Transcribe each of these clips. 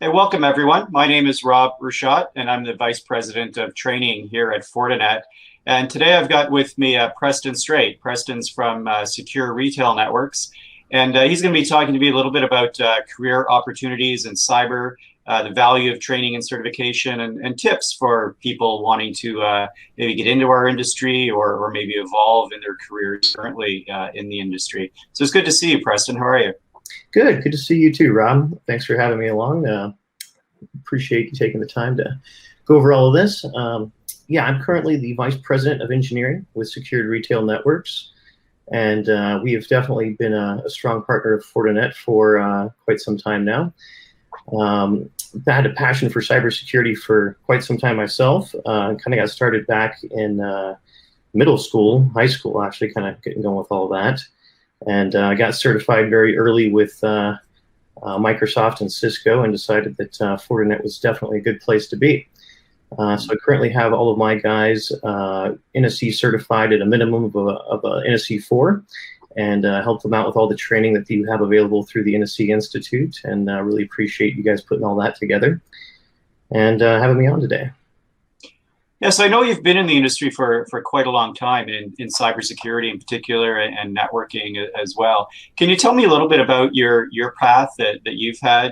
Hey, welcome everyone. My name is Rob Rushat, and I'm the Vice President of Training here at Fortinet. And today I've got with me Preston Straight. Preston's from Secure Retail Networks, and he's going to be talking to me a little bit about career opportunities in cyber, the value of training and certification, and tips for people wanting to maybe get into our industry or maybe evolve in their careers currently in the industry. So it's good to see you, Preston. How are you? Good to see you too, Rob. Thanks for having me along. Appreciate you taking the time to go over all of this. Yeah, I'm currently the Vice President of Engineering with Secure Retail Networks, and we have definitely been a strong partner of Fortinet for quite some time now. I had a passion for cybersecurity for quite some time myself. Kind of got started back in middle school, high school, actually, kind of getting going with all that. And I got certified very early with Microsoft and Cisco, and decided that Fortinet was definitely a good place to be. So I currently have all of my guys NSE certified at a minimum of a NSE 4, and help them out with all the training that you have available through the NSE Institute. And really appreciate you guys putting all that together and having me on today. Yes, I know you've been in the industry for quite a long time in cybersecurity in particular and networking as well. Can you tell me a little bit about your path that you've had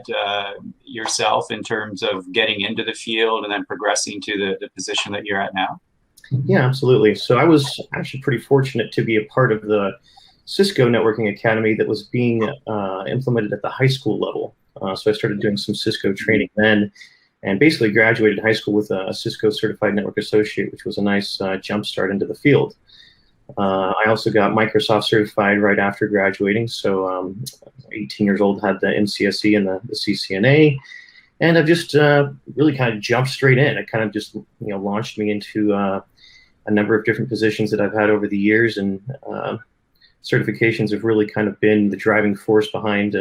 yourself in terms of getting into the field and then progressing to the position that you're at now? Yeah, absolutely. So I was actually pretty fortunate to be a part of the Cisco Networking Academy that was being implemented at the high school level. So I started doing some Cisco training then, and basically graduated high school with a Cisco Certified Network Associate, which was a nice jump start into the field. I also got Microsoft certified right after graduating. So 18 years old, had the MCSE and the CCNA, and I've just really kind of jumped straight in. It kind of just launched me into a number of different positions that I've had over the years, and certifications have really kind of been the driving force behind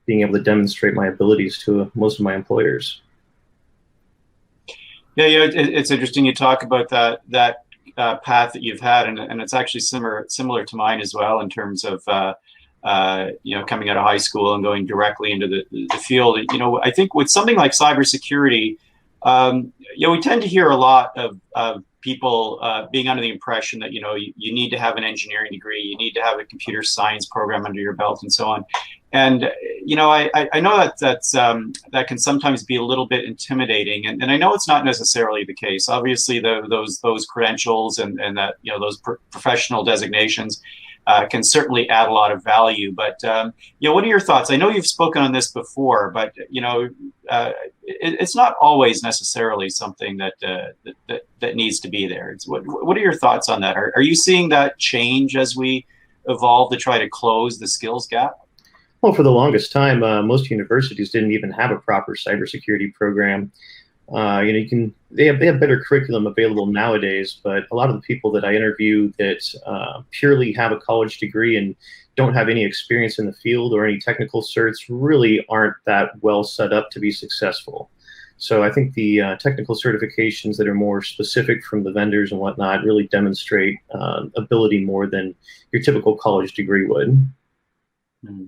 being able to demonstrate my abilities to most of my employers. Yeah, it's interesting you talk about that path that you've had, and it's actually similar to mine as well in terms of coming out of high school and going directly into the field. I think with something like cybersecurity, we tend to hear a lot of people being under the impression that you need to have an engineering degree, you need to have a computer science program under your belt, and so on. And I know that can sometimes be a little bit intimidating, and I know it's not necessarily the case. Obviously, those credentials and that those professional designations can certainly add a lot of value. But what are your thoughts? I know you've spoken on this before, but it's not always necessarily something that needs to be there. What are your thoughts on that? Are you seeing that change as we evolve to try to close the skills gap? Well, for the longest time, most universities didn't even have a proper cybersecurity program. They have better curriculum available nowadays, but a lot of the people that I interview that purely have a college degree and don't have any experience in the field or any technical certs really aren't that well set up to be successful. So I think the technical certifications that are more specific from the vendors and whatnot really demonstrate ability more than your typical college degree would. Mm-hmm.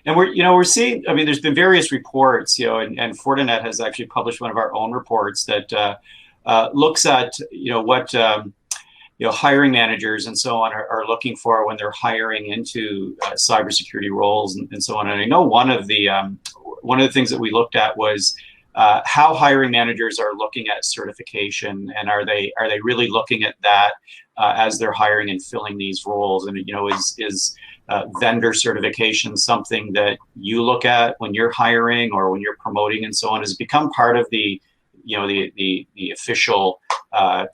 And we're seeing, I mean, there's been various reports, and Fortinet has actually published one of our own reports that looks at, what, hiring managers and so on are looking for when they're hiring into cybersecurity roles and so on. And I know one of the things that we looked at was how hiring managers are looking at certification, and are they really looking at that as they're hiring and filling these roles? And is vendor certification something that you look at when you're hiring or when you're promoting and so on? Has it become part of the official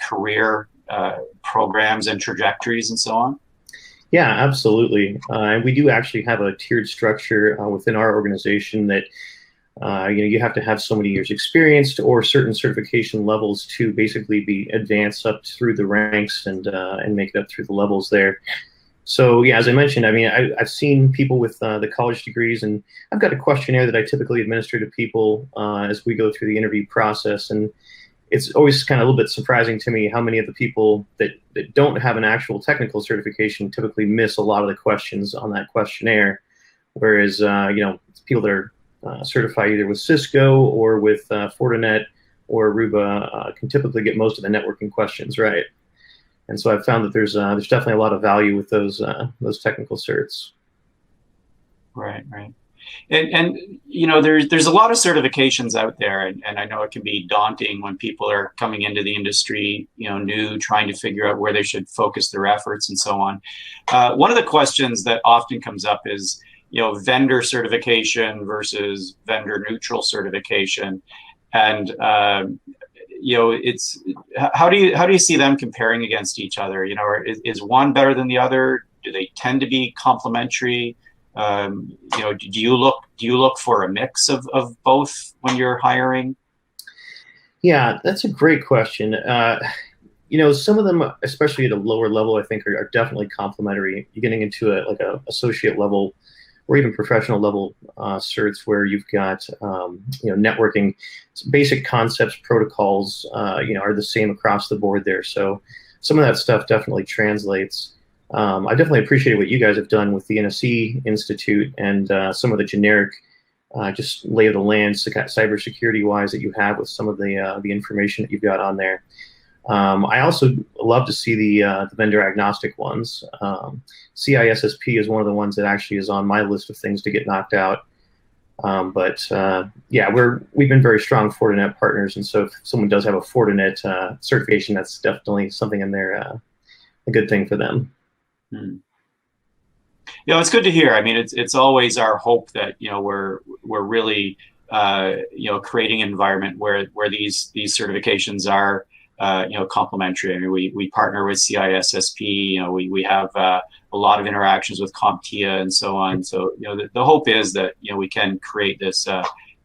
career programs and trajectories and so on? Yeah, absolutely. And we do actually have a tiered structure within our organization that you have to have so many years experience or certain certification levels to basically be advanced up through the ranks and make it up through the levels there. So yeah, as I mentioned, I mean, I've seen people with the college degrees, and I've got a questionnaire that I typically administer to people as we go through the interview process. And it's always kind of a little bit surprising to me how many of the people that don't have an actual technical certification typically miss a lot of the questions on that questionnaire. Whereas, people that are certify either with Cisco or with Fortinet or Aruba can typically get most of the networking questions right. And so I've found that there's definitely a lot of value with those technical certs. Right, right. And you know, there's a lot of certifications out there, and I know it can be daunting when people are coming into the industry, you know, new, trying to figure out where they should focus their efforts and so on. One of the questions that often comes up is, you know, vendor certification versus vendor neutral certification, and you know, it's how do you see them comparing against each other? You know, or is one better than the other? Do they tend to be complementary? You know, do you look for a mix of both when you're hiring? Yeah, that's a great question. You know, some of them, especially at a lower level, I think are definitely complementary. You're getting into like a associate level or even professional level certs where you've got you know, networking, basic concepts, protocols, you know, are the same across the board there. So some of that stuff definitely translates. I definitely appreciate what you guys have done with the NSE Institute and some of the generic just lay of the land cybersecurity wise that you have with some of the information that you've got on there. I also love to see the vendor agnostic ones. CISSP is one of the ones that actually is on my list of things to get knocked out. But yeah, we've been very strong Fortinet partners, and so if someone does have a Fortinet certification, that's definitely something in there, a good thing for them. Hmm. You know, it's good to hear. I mean, it's always our hope that, you know, we're really you know, creating an environment where these certifications are you know, complementary. I mean, we partner with CISSP. You know, we have a lot of interactions with CompTIA and so on. So, you know, the hope is that, you know, we can create this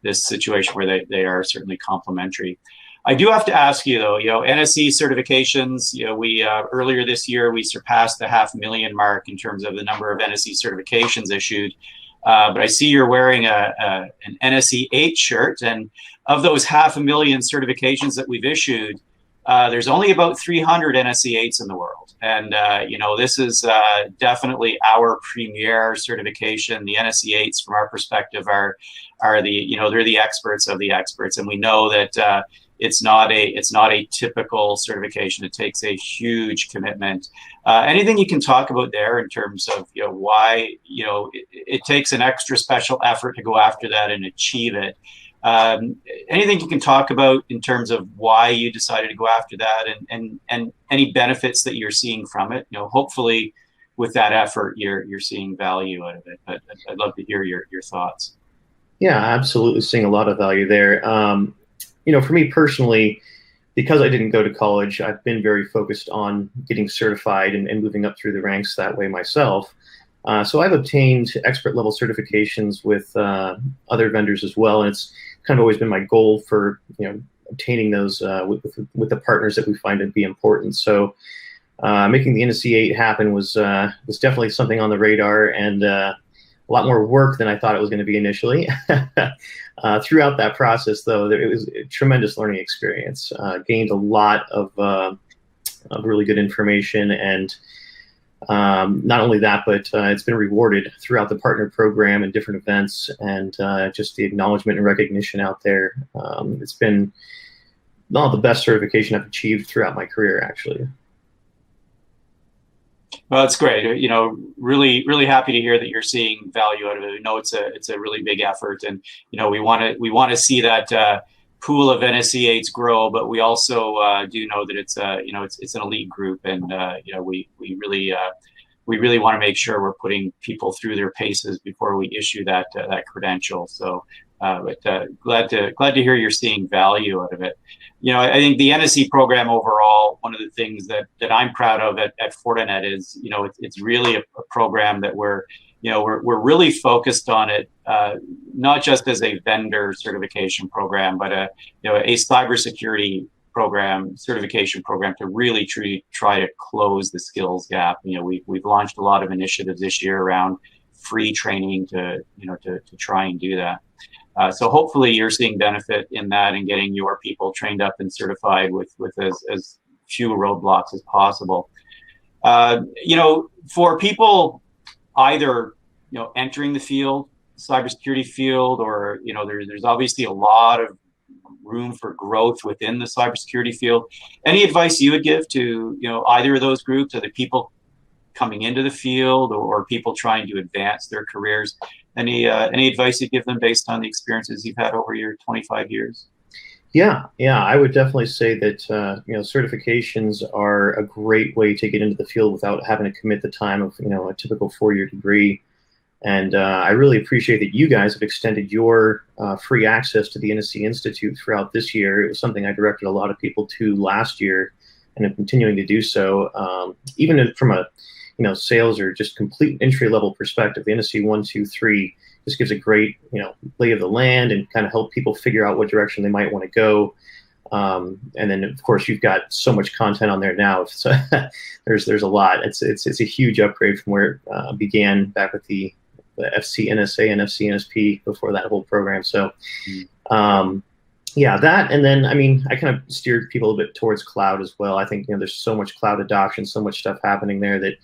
this situation where they are certainly complementary. I do have to ask you though, you know, NSE certifications, you know, we earlier this year, we surpassed the 500,000 mark in terms of the number of NSE certifications issued. But I see you're wearing an NSE 8 shirt, and of those 500,000 certifications that we've issued, there's only about 300 NSE 8s in the world. And, you know, this is definitely our premier certification. The NSE 8s, from our perspective, are the, you know, they're the experts of the experts. And we know that it's not a typical certification. It takes a huge commitment. Anything you can talk about there in terms of, you know, why, you know, it takes an extra special effort to go after that and achieve it. Anything you can talk about in terms of why you decided to go after that, and any benefits that you're seeing from it? You know, hopefully with that effort, you're seeing value out of it. But I'd love to hear your thoughts. Yeah, absolutely seeing a lot of value there. You know, for me personally, because I didn't go to college, I've been very focused on getting certified and moving up through the ranks that way myself. So I've obtained expert level certifications with other vendors as well, and it's kind of always been my goal for, you know, obtaining those with the partners that we find to be important. So making the NSE 8 happen was definitely something on the radar, and a lot more work than I thought it was going to be initially. Throughout that process, though, it was a tremendous learning experience. Gained a lot of really good information, and not only that, but it's been rewarded throughout the partner program and different events, and just the acknowledgement and recognition out there. It's been the best certification I've achieved throughout my career, actually. Well, it's great. You know, really happy to hear that you're seeing value out of it. I know it's a really big effort, and you know, we want to see that pool of NSE 8s grow, but we also do know that it's you know, it's an elite group, and you know, we really want to make sure we're putting people through their paces before we issue that credential. So, but glad to hear you're seeing value out of it. You know, I think the NSE program overall, one of the things that I'm proud of at Fortinet is, you know, it's really a program that we're really focused on it, not just as a vendor certification program, but a cybersecurity program, certification program, to really try to close the skills gap. You know, we've launched a lot of initiatives this year around free training to try and do that. So hopefully you're seeing benefit in that and getting your people trained up and certified with as few roadblocks as possible. You know, for people either, you know, entering the field, cybersecurity field, or there's obviously a lot of room for growth within the cybersecurity field. Any advice you would give to either of those groups, or the people coming into the field, or people trying to advance their careers? Any advice you give them based on the experiences you've had over your 25 years? Yeah, I would definitely say that certifications are a great way to get into the field without having to commit the time of a typical 4-year degree. And I really appreciate that you guys have extended your free access to the NSC Institute throughout this year. It was something I directed a lot of people to last year, and I'm continuing to do so. Even from a sales or just complete entry-level perspective, the NSC 1, 2, 3 just gives a great lay of the land and kind of help people figure out what direction they might want to go. And then of course you've got so much content on there now. So there's a lot. It's a huge upgrade from where it began back with the FC NSA and FC NSP before that whole program. So yeah, that, and then I kind of steered people a bit towards cloud as well. I think there's so much cloud adoption, so much stuff happening there, that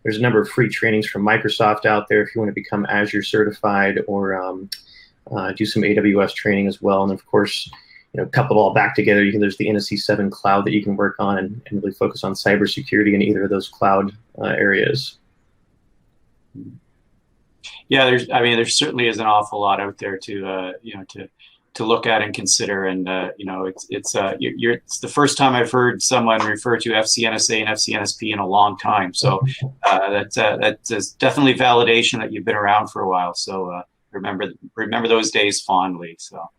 there's a number of free trainings from Microsoft out there if you want to become Azure certified, or do some AWS training as well. And of course, couple it all back together, there's the NSC 7 cloud that you can work on and really focus on cybersecurity in either of those cloud areas. Yeah, there certainly is an awful lot out there to look at and consider, and it's the first time I've heard someone refer to FCNSA and FCNSP in a long time. So that's definitely validation that you've been around for a while. So remember those days fondly. So.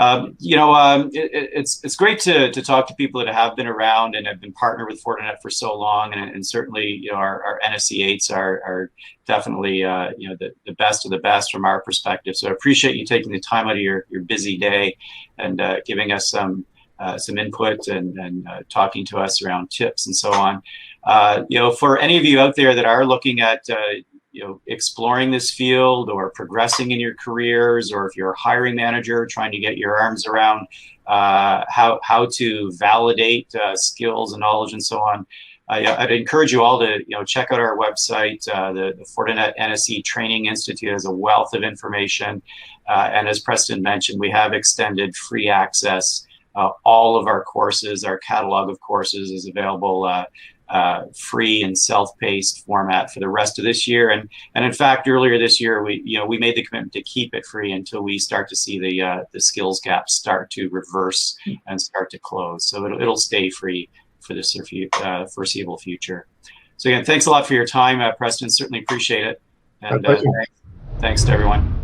It's great to talk to people that have been around and have been partnered with Fortinet for so long, and certainly our NSC 8s are definitely the best of the best from our perspective. So I appreciate you taking the time out of your busy day and giving us some input and talking to us around tips and so on. For any of you out there that are looking at exploring this field or progressing in your careers, or if you're a hiring manager trying to get your arms around how to validate skills and knowledge and so on, I'd encourage you all to check out our website. The Fortinet NSE Training Institute has a wealth of information, and as Preston mentioned, we have extended free access. All of our courses, our catalog of courses, is available free and self-paced format for the rest of this year, and in fact earlier this year we made the commitment to keep it free until we start to see the skills gaps start to reverse and start to close. So it'll stay free for the foreseeable future. So again, thanks a lot for your time, Preston. Certainly appreciate it, and thanks to everyone.